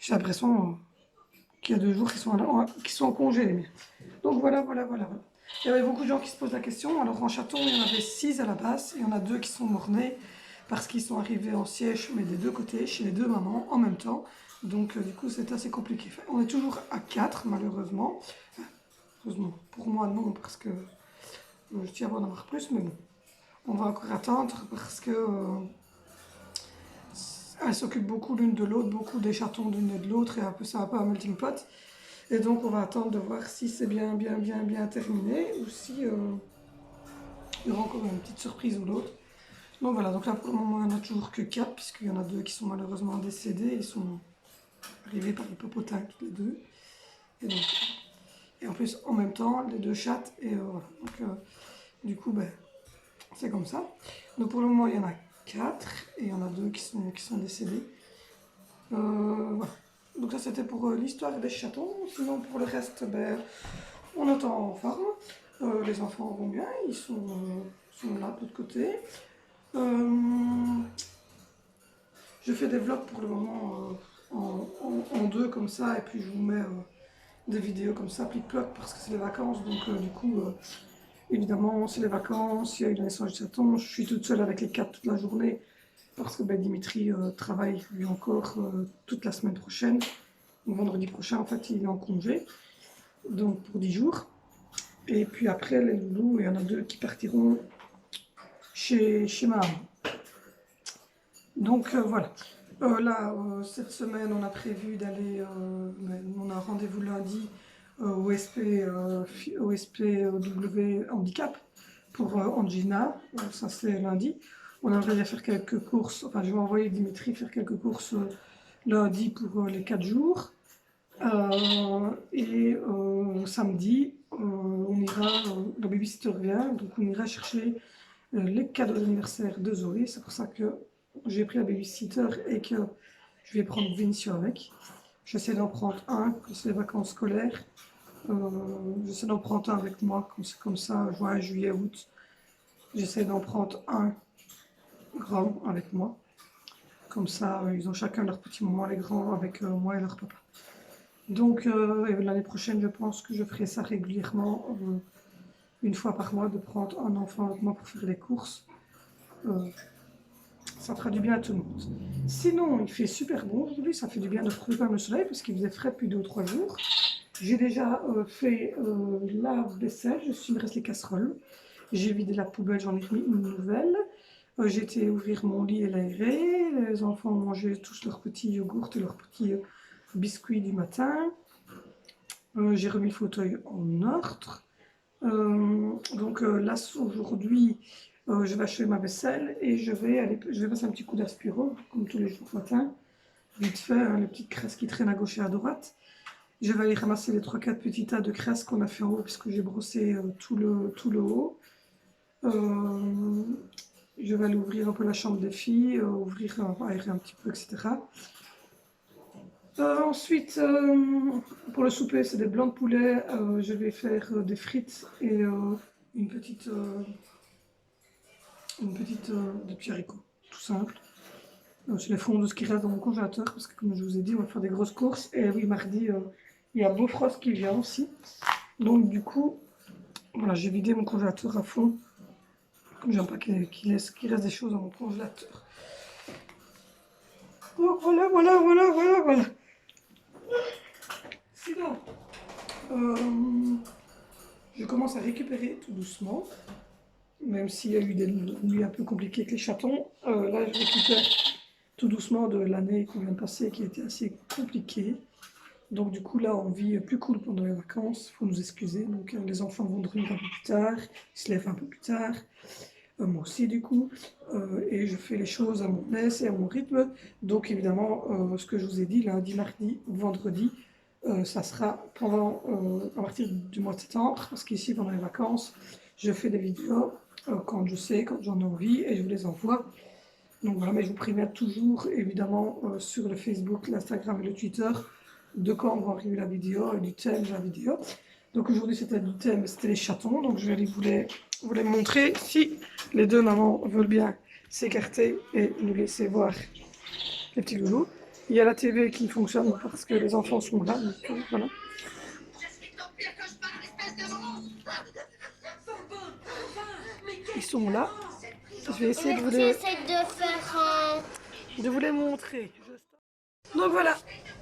J'ai l'impression qu'il y a 2 jours qui sont en congé, les miens. Donc voilà, voilà, voilà, voilà. Il y avait beaucoup de gens qui se posent la question. Alors en chaton, il y en avait 6 à la base. Il y en a 2 qui sont morts-nés parce qu'ils sont arrivés en siège, mais des deux côtés, chez les 2 mamans en même temps. Donc du coup, c'est assez compliqué. Enfin, on est toujours à 4, malheureusement. Enfin, heureusement, pour moi, non, parce que je tiens à en avoir plus, mais bon. On va encore attendre parce que elles s'occupent beaucoup l'une de l'autre, beaucoup des chatons l'une et de l'autre, et un peu ça, un peu un melting pot. Et donc on va attendre de voir si c'est bien terminé, ou si il y aura encore une petite surprise ou l'autre. Donc voilà, donc là pour le moment il n'y en a toujours que 4, puisqu'il y en a 2 qui sont malheureusement décédés, ils sont arrivés par l'hippopotame toutes les 2. Et, donc, et en plus en même temps, les 2 chattes, et voilà. Donc du coup, ben, c'est comme ça. Donc pour le moment il y en a 4, et il y en a 2 qui sont décédés. Voilà. Donc ça c'était pour l'histoire des chatons. Sinon pour le reste, ben, on est en forme. Les enfants vont bien, ils sont là de l'autre côté. Je fais des vlogs pour le moment en 2 comme ça, et puis je vous mets des vidéos comme ça, plic-ploc, parce que c'est les vacances. Donc du coup, évidemment, c'est les vacances, il y a eu la naissance du chaton, je suis toute seule avec les 4 toute la journée. Parce que ben, Dimitri travaille lui encore toute la semaine prochaine. Vendredi prochain, en fait, il est en congé, donc pour 10 jours. Et puis après, les loulous, il y en a 2 qui partiront chez ma maman. Donc voilà. Là, cette semaine, on a prévu d'aller, on a un rendez-vous lundi au SPW Handicap pour Angina. Ça, c'est lundi. On aimerait bien faire quelques courses. Enfin, je vais envoyer Dimitri faire quelques courses lundi pour les 4 jours. Et samedi, on ira, le babysitter vient, donc on ira chercher les cadeaux d'anniversaire de Zoé. C'est pour ça que j'ai pris la babysitter et que je vais prendre Vincio avec. J'essaie d'en prendre un, quand c'est les vacances scolaires. J'essaie d'en prendre un avec moi, comme ça, juin, juillet, août. J'essaie d'en prendre un grand avec moi. Comme ça, ils ont chacun leur petit moment, les grands, avec moi et leur papa. Donc l'année prochaine, je pense que je ferai ça régulièrement, une fois par mois, de prendre un enfant avec moi pour faire les courses. Ça fera du bien à tout le monde. Sinon, il fait super bon aujourd'hui, ça fait du bien de retrouver le soleil parce qu'il faisait frais depuis 2 ou 3 jours. J'ai déjà fait la vaisselle, il me reste les casseroles. J'ai vidé la poubelle, j'en ai mis une nouvelle. J'ai été ouvrir mon lit et l'aérer. Les enfants ont mangé tous leurs petits yogourts et leurs petits biscuits du matin. J'ai remis le fauteuil en ordre. Donc là, aujourd'hui, je vais achever ma vaisselle et je vais passer un petit coup d'aspiro, comme tous les jours matin. Vite fait, hein, les petites crasses qui traînent à gauche et à droite. Je vais aller ramasser les 3-4 petits tas de crasses qu'on a fait en haut, puisque j'ai brossé tout le haut. Je vais aller ouvrir un peu la chambre des filles, aérer un petit peu, etc. Ensuite, pour le souper, c'est des blancs de poulet. Je vais faire des frites et une petite, des petits haricots, tout simple. C'est les fonds de ce qui reste dans mon congélateur, parce que comme je vous ai dit, on va faire des grosses courses. Et oui, mardi, il y a Bofrost qui vient aussi. Donc du coup, voilà, j'ai vidé mon congélateur à fond. Comme j'aime pas qu'il reste des choses dans mon congélateur. Donc voilà. Sinon, je commence à récupérer tout doucement. Même s'il y a eu des nuits un peu compliquées avec les chatons. Là, je récupère tout doucement de l'année qu'on vient de passer, qui a été assez compliquée. Donc du coup, là, on vit plus cool pendant les vacances. Il faut nous excuser. Donc les enfants vont dormir un peu plus tard. Ils se lèvent un peu plus tard. Moi aussi, du coup. Et je fais les choses à mon aise et à mon rythme. Donc évidemment, ce que je vous ai dit, lundi, mardi, vendredi, ça sera à partir du mois de septembre. Parce qu'ici, pendant les vacances, je fais des vidéos quand je sais, quand j'en ai envie, et je vous les envoie. Donc voilà, mais je vous préviens toujours, évidemment, sur le Facebook, l'Instagram et le Twitter, de quand va arriver la vidéo et du thème de la vidéo. Donc aujourd'hui, c'était du thème, c'était les chatons. Donc je vais aller vous les montrer si les 2 mamans veulent bien s'écarter et nous laisser voir les petits loulous. Il y a la TV qui fonctionne parce que les enfants sont là. Donc, voilà. Ils sont là. Je vais essayer de vous les montrer. Donc voilà,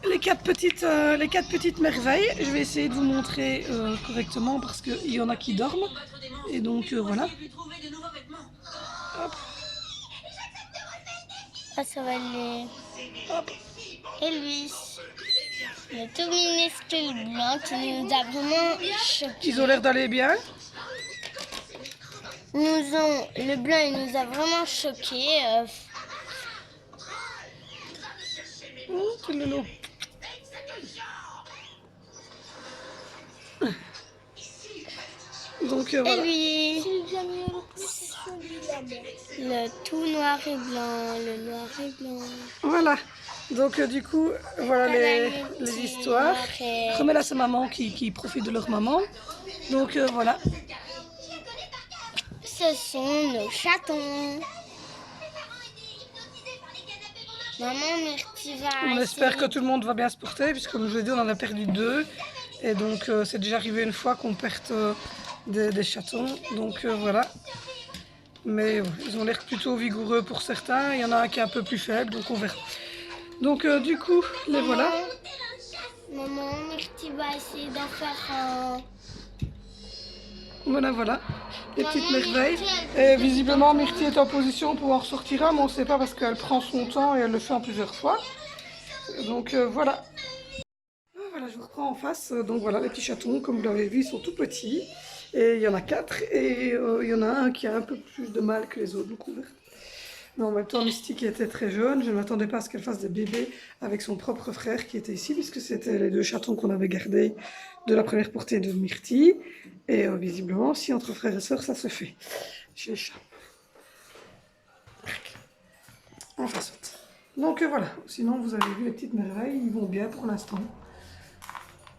les quatre petites merveilles. Je vais essayer de vous montrer correctement parce qu'il y en a qui dorment. Et donc voilà. Hop. Ah, ça va aller. Hop. Et lui, le tout minuscule blanc qui nous a vraiment choqués. Ils ont l'air d'aller bien. Le blanc, il nous a vraiment choqués. Oh, quel lolo. Donc voilà. Et lui, le tout noir et blanc, le noir et blanc. Voilà. Donc du coup, voilà les histoires. Remets-la à sa maman qui profite de leur maman. Donc voilà. Ce sont nos chatons. Maman Myrtille va On espère que tout le monde va bien se porter, puisque comme je l'ai dit, on en a perdu 2. Et donc c'est déjà arrivé une fois qu'on perde des chatons. Donc voilà. Mais ils ont l'air plutôt vigoureux pour certains. Il y en a un qui est un peu plus faible, donc on verra. Donc du coup, les voilà. Maman Myrtille va essayer d'en faire un... Voilà, voilà, les petites merveilles. Et visiblement, Myrtille est en position pour en ressortir un, mais on ne sait pas parce qu'elle prend son temps et elle le fait en plusieurs fois. Donc voilà. Voilà, je vous reprends en face. Donc voilà, les petits chatons, comme vous l'avez vu, ils sont tout petits. Et il y en a 4 et il y en a un qui a un peu plus de mal que les autres. Donc on verra. Mais en même temps, Mystique était très jeune. Je ne m'attendais pas à ce qu'elle fasse des bébés avec son propre frère qui était ici, puisque c'était les 2 chatons qu'on avait gardés de la première portée de Myrtille. Et visiblement, si entre frères et sœurs, ça se fait chez les chats. Enfin, soit. Donc voilà. Sinon, vous avez vu les petites merveilles, ils vont bien pour l'instant.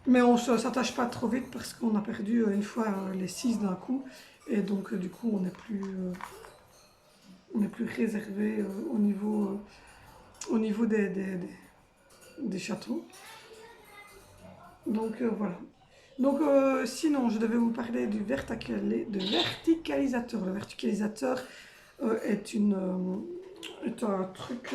Mais on ne s'attache pas trop vite parce qu'on a perdu une fois les 6 d'un coup. Et donc, du coup, on n'est plus réservé au niveau des châteaux. Donc voilà. Donc sinon, je devais vous parler du verticalisateur. Le verticalisateur est un truc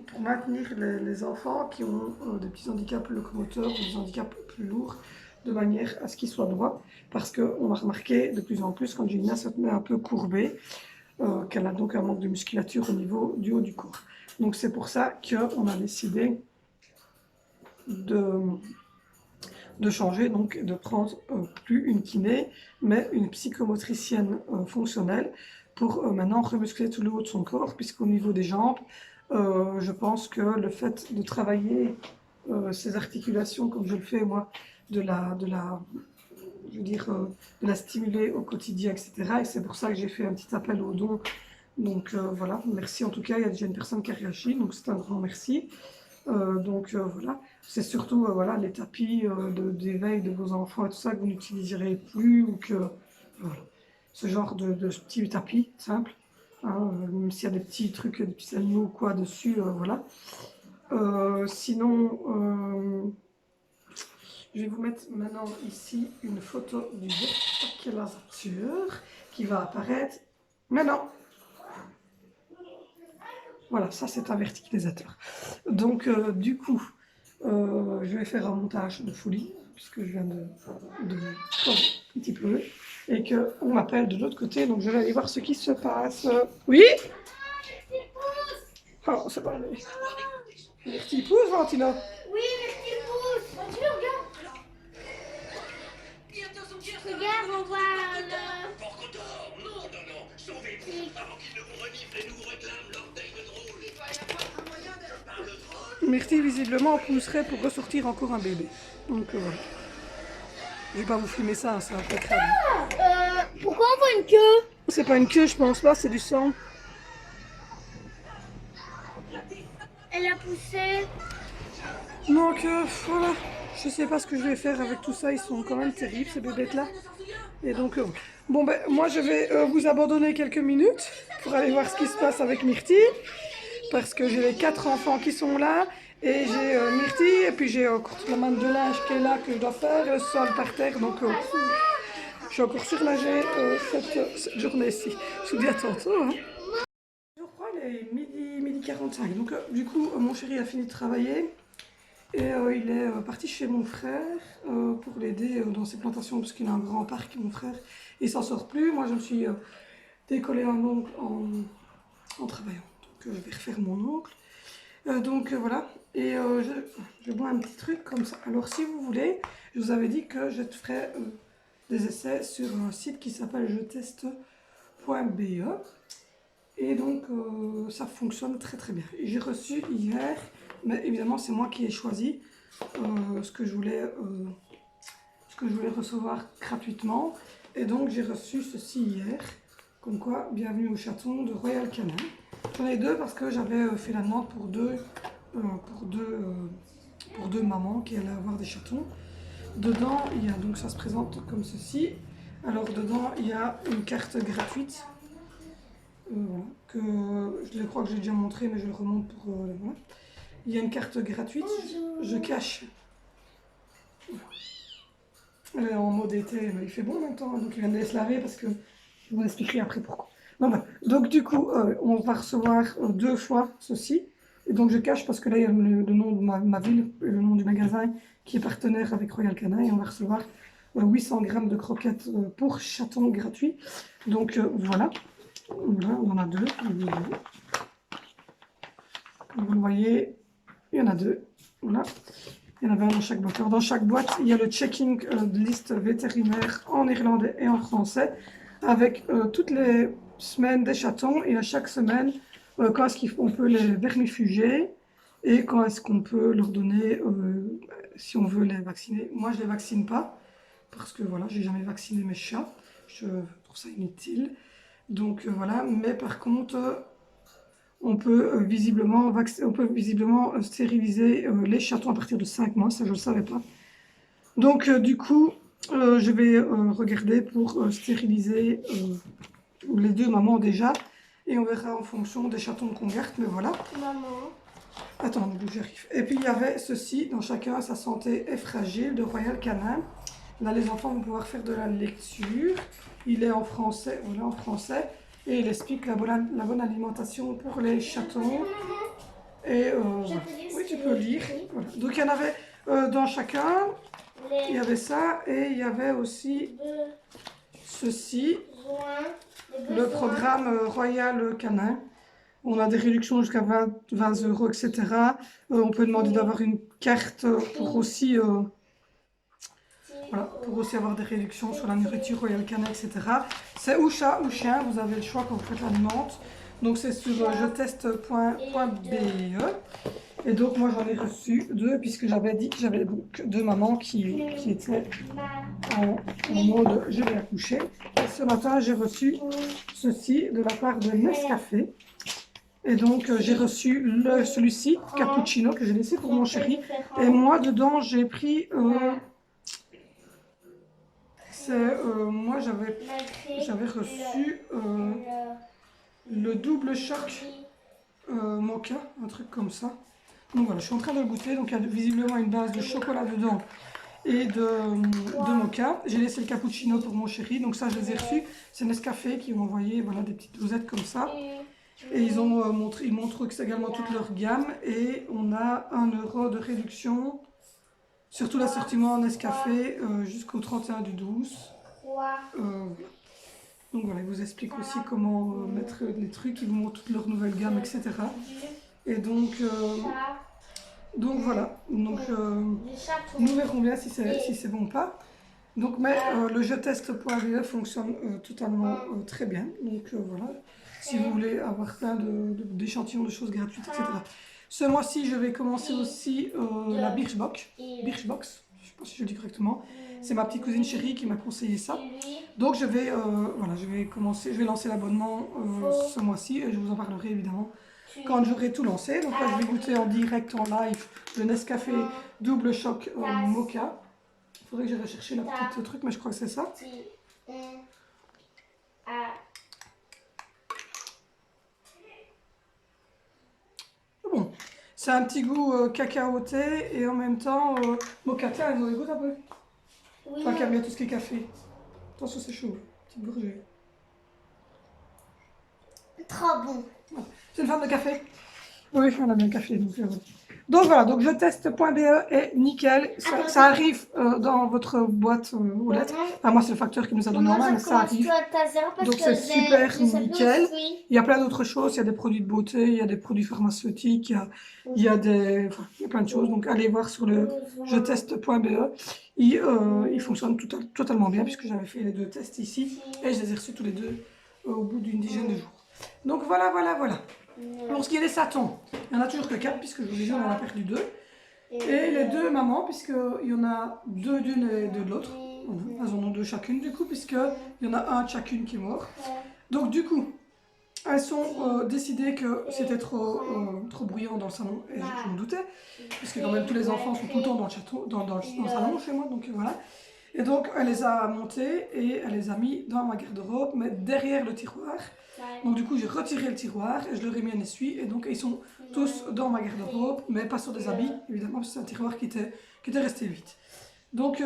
pour maintenir les enfants qui ont des petits handicaps locomoteurs ou des handicaps plus lourds de manière à ce qu'ils soient droits. Parce qu'on a remarqué de plus en plus quand Gina se tenait un peu courbée, qu'elle a donc un manque de musculature au niveau du haut du corps. Donc c'est pour ça qu'on a décidé de changer, donc de prendre plus une kiné, mais une psychomotricienne fonctionnelle pour maintenant remuscler tout le haut de son corps, puisqu'au niveau des jambes, je pense que le fait de travailler ces articulations comme je le fais moi, de la stimuler au quotidien, etc. Et c'est pour ça que j'ai fait un petit appel aux dons. Donc voilà, merci en tout cas, il y a déjà une personne qui a réagi, donc c'est un grand merci. Voilà, c'est surtout voilà, les tapis d'éveil de vos enfants et tout ça que vous n'utiliserez plus, ou que voilà, ce genre de petits tapis simples, hein, même s'il y a des petits trucs, des petits animaux ou quoi dessus, voilà. Sinon, je vais vous mettre maintenant ici une photo du verticalisateur qui va apparaître maintenant. Voilà, ça c'est un verticalisateur. Donc du coup, je vais faire un montage de folie, puisque je viens de un petit peu, et qu'on m'appelle de l'autre côté, donc je vais aller voir ce qui se passe. Oui? Oh, c'est pas lui. Les petits pouces, Valentina? Oui, les petits pouces. Regarde. Regarde, on voit le... Myrtille, visiblement, pousserait pour ressortir encore un bébé. Donc voilà. Je vais pas vous filmer ça, c'est un peu crade. Pourquoi on voit une queue? C'est pas une queue, je pense pas, c'est du sang. Elle a poussé. Donc voilà, je sais pas ce que je vais faire avec tout ça, ils sont quand même terribles ces bébêtes là. Et donc bon ben moi je vais vous abandonner quelques minutes pour aller voir ce qui se passe avec Myrtille, parce que j'ai les 4 enfants qui sont là Et j'ai Myrtille, et puis j'ai encore toute la manne de linge qui est là, que je dois faire, le sol par terre, donc je suis encore surnagée cette journée-ci. Je vous dis à tantôt. Hein. Je crois il est midi 45, donc du coup mon chéri a fini de travailler. Et il est parti chez mon frère pour l'aider dans ses plantations, parce qu'il a un grand parc, mon frère. Il s'en sort plus. Moi, je me suis décollé un ongle en travaillant. Donc, je vais refaire mon ongle. Voilà. Et je bois un petit truc comme ça. Alors, si vous voulez, je vous avais dit que je te ferai des essais sur un site qui s'appelle jeteste.be. Et donc, ça fonctionne très très bien. J'ai reçu hier, mais évidemment, c'est moi qui ai choisi ce que je voulais recevoir gratuitement. Et donc, j'ai reçu ceci hier, comme quoi, bienvenue au chaton de Royal Canin. J'en ai deux parce que j'avais fait la demande pour deux mamans qui allaient avoir des chatons. Dedans, il y a, donc ça se présente comme ceci. Alors, dedans, il y a une carte gratuite. Voilà, que je crois que j'ai déjà montré, mais je le remonte pour voilà. Il y a une carte gratuite, je cache. Elle est en mode été, mais il fait bon en même temps, donc il vient de se laver parce que je vous expliquerai après pourquoi. Non, bah, donc du coup, on va recevoir deux fois ceci. Et donc je cache parce que là il y a le nom de ma ville et le nom du magasin qui est partenaire avec Royal Canin et on va recevoir 800 grammes de croquettes pour chaton gratuit. Donc voilà. Voilà, on en a deux. Comme vous le voyez, il y en a deux. Voilà. Il y en avait un dans chaque boîte. Alors, dans chaque boîte, il y a le checking de liste vétérinaire en néerlandais et en français, avec toutes les semaines des chatons et à chaque semaine, quand est-ce qu'on peut les vermifuger et quand est-ce qu'on peut leur donner, si on veut les vacciner. Moi, je ne les vaccine pas, parce que voilà, j'ai jamais vacciné mes chats. Je trouve ça inutile. Donc voilà, mais par contre, on peut visiblement stériliser les chatons à partir de 5 mois, ça je ne le savais pas. Donc du coup, je vais regarder pour stériliser les deux mamans déjà, et on verra en fonction des chatons qu'on garde, mais voilà. Maman. Attends, j'arrive. Et puis il y avait ceci, dans chacun sa santé est fragile, de Royal Canin. Là, les enfants vont pouvoir faire de la lecture. Il est en français, voilà, en français. Et il explique la bonne alimentation pour les chatons. Et voilà. Oui, tu peux lire. Voilà. Donc il y en avait dans chacun. Il y avait ça. Et il y avait aussi ceci. Le programme Royal Canin. On a des réductions jusqu'à 20 €, etc. On peut demander d'avoir une carte pour aussi... Voilà, pour aussi avoir des réductions sur la nourriture Royal Canin, etc. C'est ou chat ou chien, vous avez le choix quand vous faites l'alimente. Donc c'est sur jeteste.be. Et donc moi j'en ai reçu deux, puisque j'avais dit que j'avais donc deux mamans qui étaient en mode je vais accoucher. Et ce matin j'ai reçu ceci de la part de Nescafé. Et donc j'ai reçu celui-ci, cappuccino, que j'ai laissé pour mon chéri. Et moi dedans j'ai pris... moi j'avais reçu le double choc mocha, un truc comme ça. Donc voilà, je suis en train de le goûter. Donc il y a visiblement une base de chocolat dedans et de mocha. J'ai laissé le cappuccino pour mon chéri, donc ça je les ai reçus. C'est Nescafé qui ont envoyé voilà, des petites dosettes comme ça. Et ils montrent également toute leur gamme. Et on a 1 € de réduction sur tout l'assortiment Nescafé jusqu'au 31/12. Donc voilà, ils vous expliquent aussi comment mettre les trucs, ils vous montrent toute leur nouvelle gamme, etc. Et donc voilà, donc nous verrons bien si c'est bon ou pas. Donc, mais le jeteste.be fonctionne totalement très bien. Donc voilà, si vous voulez avoir plein d'échantillons de choses gratuites, etc. Ce mois-ci, je vais commencer aussi la Birchbox. Birchbox, je ne sais pas si je le dis correctement. C'est ma petite cousine chérie qui m'a conseillé ça. Donc je vais lancer l'abonnement ce mois-ci et je vous en parlerai évidemment quand j'aurai tout lancé. Donc là, je vais goûter en direct, en live, le Nescafé double choc mocha. Il faudrait que j'aille rechercher la petite truc, mais je crois que c'est ça. Bon, C'est un petit goût cacaoté et en même temps mocha. Tiens, vous goûte un peu. Oui. Toi qui aimes bien tout ce qui est café. Attention, c'est chaud. Petite gorgée. Trop bon. C'est une femme de café? Oui, on a bien le café. Donc voilà, donc je teste.be est nickel. Ça arrive dans votre boîte aux lettres. Enfin, moi, c'est le facteur qui nous a donné en main, mais ça arrive. Donc c'est super nickel. Il y a plein d'autres choses. Il y a des produits de beauté, il y a des produits pharmaceutiques, il y a plein de choses. Donc allez voir sur le je teste.be. Il fonctionne totalement bien puisque j'avais fait les 2 tests ici et je les ai reçus tous les 2 au bout d'une dizaine de jours. Donc voilà. Pour ce qui est des satons, il n'y en a toujours que 4 puisque je vous ai dit on en a perdu 2. Et les 2 mamans, puisqu'il y en a 2 d'une et 2 de l'autre. Elles en ont 2 chacune du coup, puisqu'il y en a un de chacune qui est mort. Donc du coup, elles ont décidé que c'était trop bruyant dans le salon, et je me doutais, puisque quand même tous les enfants sont tout le temps dans le salon chez moi, donc voilà. Et donc elle les a montées et elle les a mis dans ma garde-robe, mais derrière le tiroir. Donc du coup j'ai retiré le tiroir et je leur ai mis un essuie et donc ils sont tous dans ma garde-robe, mais pas sur des habits évidemment parce que c'est un tiroir qui était resté vide. Donc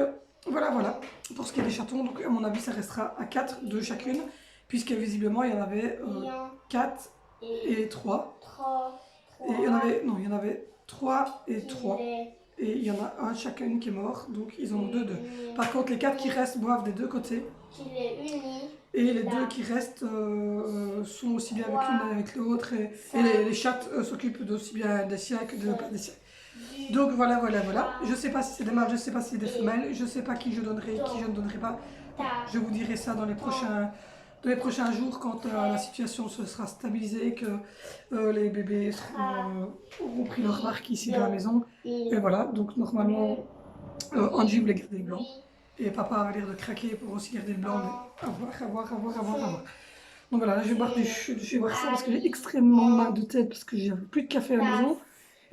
voilà pour ce qui est des chatons. Donc à mon avis ça restera à 4 de chacune puisque visiblement il y en avait 4 et 3. Et il y en avait 3 et 3. Et il y en a un chacune qui est mort, donc ils en ont 2. Par contre, les 4 qui restent boivent des 2 côtés. Et les 2 qui restent sont aussi bien avec l'une avec l'autre. Et les chattes s'occupent aussi bien des siens que des siens. Donc voilà. Je ne sais pas si c'est des mâles, je ne sais pas si c'est des femelles, je ne sais pas qui je donnerai et qui je ne donnerai pas. Je vous dirai ça dans les prochains jours quand la situation se sera stabilisée, que les bébés auront pris leur marque ici dans la maison. Et voilà, donc normalement, Angie voulait garder le blanc. Et papa a l'air de craquer pour aussi garder le blanc, mais à voir. Donc voilà, là je vais boire ça parce que j'ai extrêmement mal de tête parce que j'avais plus de café à la maison.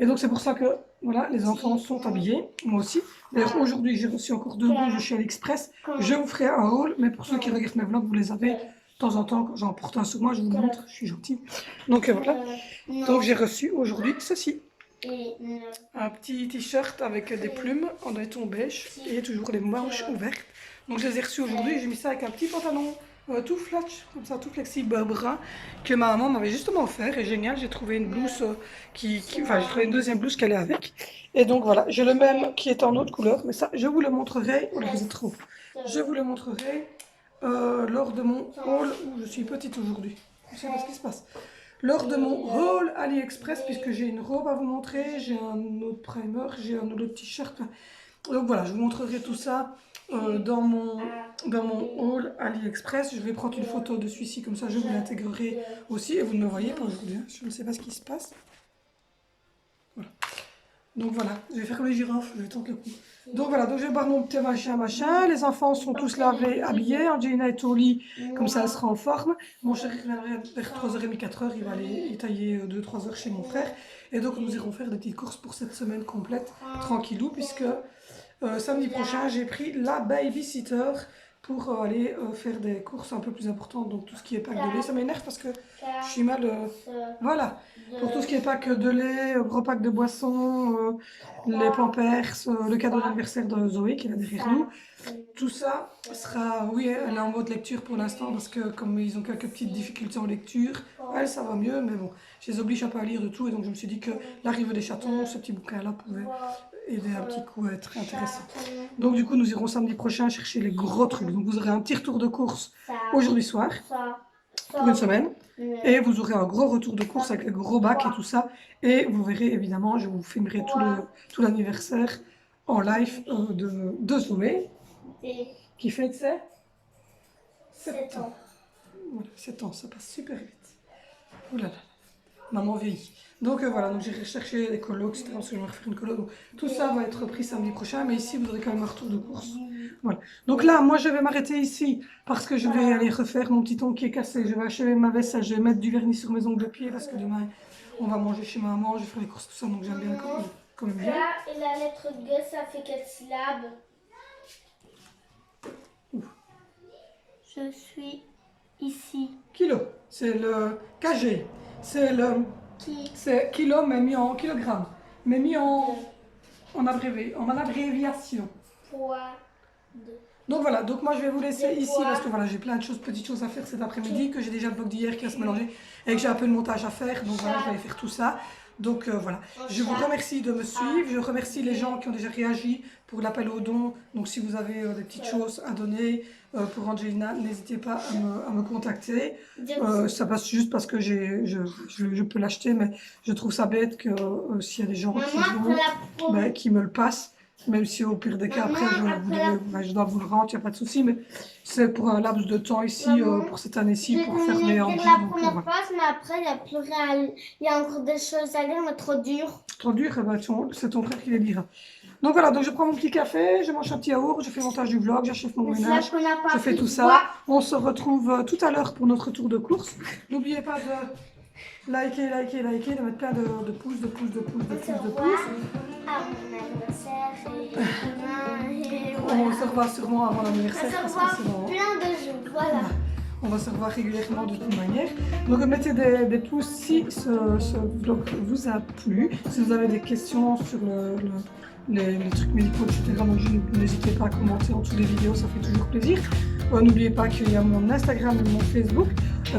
Et donc c'est pour ça que voilà, les enfants sont habillés, moi aussi. D'ailleurs aujourd'hui j'ai reçu encore 2 blouses chez AliExpress. Je vous ferai un haul, mais pour ceux qui regardent mes vlogs, vous les avez de temps en temps. Quand j'en porte un sur moi, je vous le montre, je suis gentille. Donc voilà, donc j'ai reçu aujourd'hui ceci. Un petit t-shirt avec des plumes en béton beige et toujours les manches ouvertes. Donc je les ai reçus aujourd'hui, j'ai mis ça avec un petit pantalon tout flat, comme ça, tout flexible, brun, que ma maman m'avait justement offert. Et génial, j'ai trouvé une blouse j'ai trouvé une deuxième blouse qui allait avec. Et donc voilà, j'ai le même qui est en autre couleur, mais ça, je vous le montrerai. Oh là, vous êtes trop. Je vous le montrerai lors de mon haul où je suis petite aujourd'hui. Je sais pas ce qui se passe. Lors de mon haul AliExpress, puisque j'ai une robe à vous montrer, j'ai un autre primer, j'ai un autre t-shirt. Donc voilà, je vous montrerai tout ça dans mon haul AliExpress. Je vais prendre une photo de celui-ci, comme ça je vous l'intégrerai aussi. Et vous ne me voyez pas aujourd'hui, je ne sais pas ce qui se passe. Voilà. Donc voilà, je vais faire comme les girafes, je vais tenter le coup. Donc voilà, donc je vais boire mon petit machin. Les enfants sont tous lavés, habillés. Angelina est au lit, comme ça elle sera en forme. Mon chéri reviendra vers 3h30, 4h. Il va aller tailler 2-3 heures chez mon frère. Et donc nous irons faire des petites courses pour cette semaine complète, tranquillou, puisque samedi prochain j'ai pris la babysitter pour aller faire des courses un peu plus importantes. Donc tout ce qui est pack de lait, ça m'énerve parce que je suis mal... voilà, pour tout ce qui est pack de lait, gros pack de boissons, les Pampers, le cadeau d'anniversaire de Zoé qui est là derrière nous. Tout ça sera... Oui, elle est en mode lecture pour l'instant parce que comme ils ont quelques petites difficultés en lecture, elle ça va mieux, mais bon, je les oblige un peu à lire de tout et donc je me suis dit que l'arrivée des chatons, ce petit bouquin-là pouvait aider un petit coup à être intéressant. Donc du coup nous irons samedi prochain chercher les gros trucs. Donc vous aurez un petit retour de course aujourd'hui soir pour une semaine et vous aurez un gros retour de course avec les gros bacs et tout ça et vous verrez évidemment, je vous filmerai tout l'anniversaire en live de Zoé qui fête ses 7 ans. Voilà, 7 ans, ça passe super vite. Ouh là là, maman vieillit. Donc voilà, donc j'ai recherché les colos, etc. Parce que je vais refaire une colo. Donc tout ça va être pris samedi prochain, mais ici vous aurez quand même un retour de course. Voilà. Donc là, moi je vais m'arrêter ici parce que je vais aller refaire mon petit ongle qui est cassé. Je vais achever ma vaisselle, je vais mettre du vernis sur mes ongles de pied parce que demain on va manger chez maman, je vais faire les courses, tout ça. Donc j'aime bien comme bien. Là, et la lettre G, ça fait 4 syllabes. Ouf. Je suis ici. Kilo, c'est le kg. C'est kilo mais mis en kilogrammes. mais mis en abréviation. Donc voilà, donc moi je vais vous laisser ici parce que voilà, j'ai plein de choses, petites choses à faire cet après-midi, que j'ai déjà le vlog d'hier qui va se mélanger et que j'ai un peu de montage à faire, donc voilà, je vais aller faire tout ça. Donc voilà, je vous remercie de me suivre, je remercie les gens qui ont déjà réagi pour l'appel aux dons. Donc si vous avez des petites choses à donner pour Angelina, n'hésitez pas à me contacter. Ça passe juste parce que je peux l'acheter, mais je trouve ça bête que s'il y a des gens qui me le passent. Même si au pire des cas, après, je dois vous le rendre, il n'y a pas de souci, mais c'est pour un laps de temps ici, pour cette année-ci, pour fermer en la première page, mais après, il n'y a plus rien. Il y a encore des choses à lire, mais trop dur. Trop dur, eh ben, c'est ton frère qui les lira. Donc voilà, donc je prends mon petit café, je mange un petit yaourt, je fais le montage du vlog, j'achève mon ménage, je fais tout ça. On se retrouve tout à l'heure pour notre tour de course. N'oubliez pas de liker, de mettre plein de pouces, de pouces. À mon anniversaire et On se revoit sûrement avant l'anniversaire parce que c'est bon. Plein de jours, voilà. On va se revoir régulièrement de toute manière. Donc mettez des pouces si ce vlog vous a plu. Si vous avez des questions sur les trucs médicaux, etc. Donc n'hésitez pas à commenter en dessous des vidéos, ça fait toujours plaisir. N'oubliez pas qu'il y a mon Instagram et mon Facebook.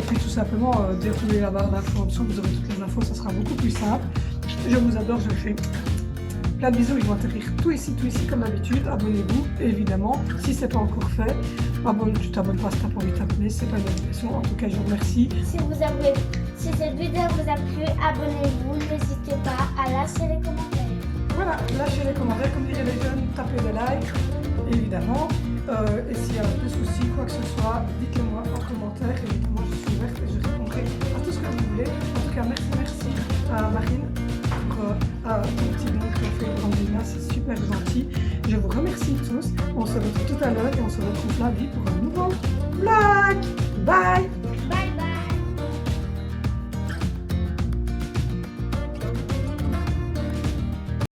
Puis tout simplement dérouler la barre d'infos en dessous, vous aurez toutes les infos, ça sera beaucoup plus simple. Je vous adore, je fais plein de bisous, ils vont atterrir tout ici comme d'habitude. Abonnez-vous, évidemment, si ce n'est pas encore fait. Tu t'abonnes pas si tu n'as pas envie de t'abonner, c'est pas une obligation. En tout cas, je vous remercie. Si cette vidéo vous a plu, abonnez-vous, n'hésitez pas à lâcher les commentaires. Voilà, lâchez les commentaires, comme diraient les jeunes, tapez des likes, évidemment. Et s'il y a des soucis, quoi que ce soit, dites-le moi en commentaire. Évidemment, je suis ouverte et je répondrai à tout ce que vous voulez. En tout cas, merci à Marine pour ton petit don que tu as fait pour Angelina, c'est super gentil. Je vous remercie tous. On se retrouve tout à l'heure et on se retrouve lundi pour un nouveau vlog. Bye!